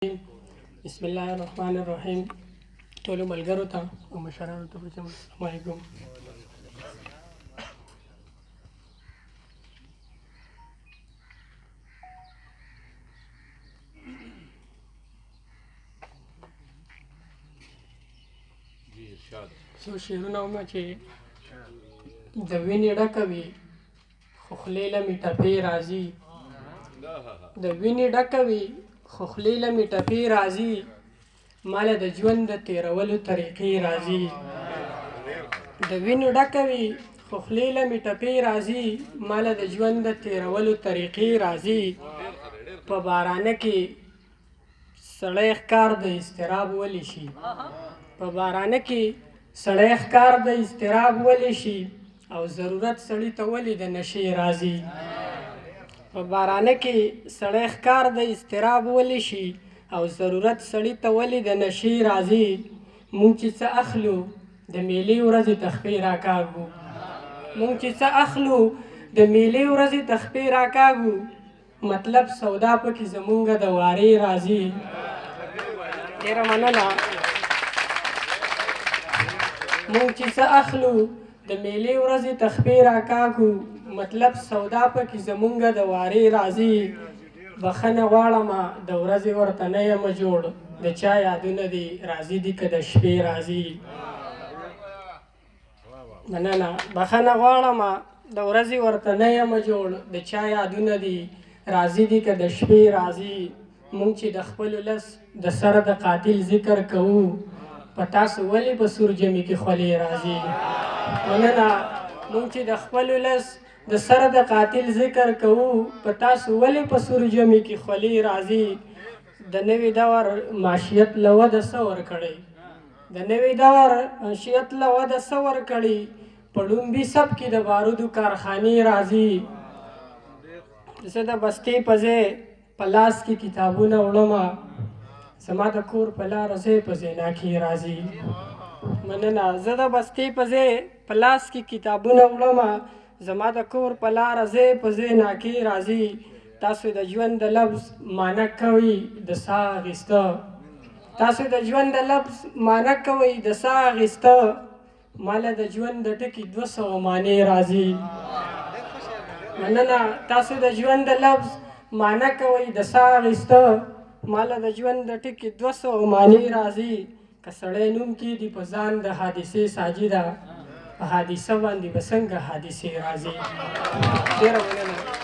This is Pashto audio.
بسم الله الرحمن الرحیم. ټولو ملګرو ته او مشرانو ته السلام علیکم. څو شعرونه ومه چې د وینې ډکه وي خو خولې له مې ټپې راځي، د وینې ډکه وي خو خولې له مې ټپې راځي، ماله د ژوند د تېرولو طریقې راځي. د وینې ډکه وي خو خولې له مې ټپې راځي، ماله د ژوند د تېرولو طریقې راځي. په بارانه کې سړی ښکار د اضطراب ولی شي، په بارانه کې سړی ښکار د اضطراب ولی شي، او ضرورت سړي ته ولې د نشې راځي. په بارانه کې سړی ښکار د اضطراب ولی شي، او ضرورت سړي ته ولې د نشې راځي. مونږ چې څه اخلو د میلې ورځې تخپې راکاږو، مونږ چې څه اخلو د میلې ورځې تخپې راکاږو، مطلب سودا پکې زمونږ د وارې راځي. ډېره مننه. مونږ چې څه اخلو د میلې ورځې تخپې راکاږو، مطلب سودا پکې زمونږ د وارې راځي. بخښنه غواړمه د ورځې ورته نه یم جوړ، د چا یادونه دي راځي دي که د شپې راځي. مننه. بخښنه غواړمه د ورځې ورته نه یم جوړ، د چا یادونه دي راځي دي که د شپې راځي. مونږ چې د خپلو لس د سره د قاتل ذکر کوو، په تاسو ولې په سور جمع کې خولې راځي. مننه. مونږ چې د خپلو لس د سره د قاتل ذکر کوو، په تاسو ولې په سور جمع کې خولې راځي. د نوي دور معاشیت له وده څه ورکړی، د نوي دور معاشیت له وده څه ورکړي، په ډومبي سب کې د بارودو کارخانې راځي. زه د بستې په ځای په لاس کې کتابونه وړمه، زما د کور په لاره ځای په زینا کې راځي. مننه. زه د بستې په ځای په لاس کې کتابونه وړمه، زما د کور په لاره ځای په زینا کې راځي. تاسو د ژوند د لفظ معنی کوئ د ساه اخیسته، تاسو د ژوند د لفظ معنی کوئ د ساه اخیسته، ماله د ژوند د ټکي 200 معنی راځي. مننه. تاسو د ژوند د لفظ معنی کوئ د ساه اخیسته، ماله د ژوند د ټکي 200 معنی راځي. که سړی نوم کېږدي په ځان د حادثې ساجده، په حادثه باندې به څنګه حادثې راځي. ډېره مننه.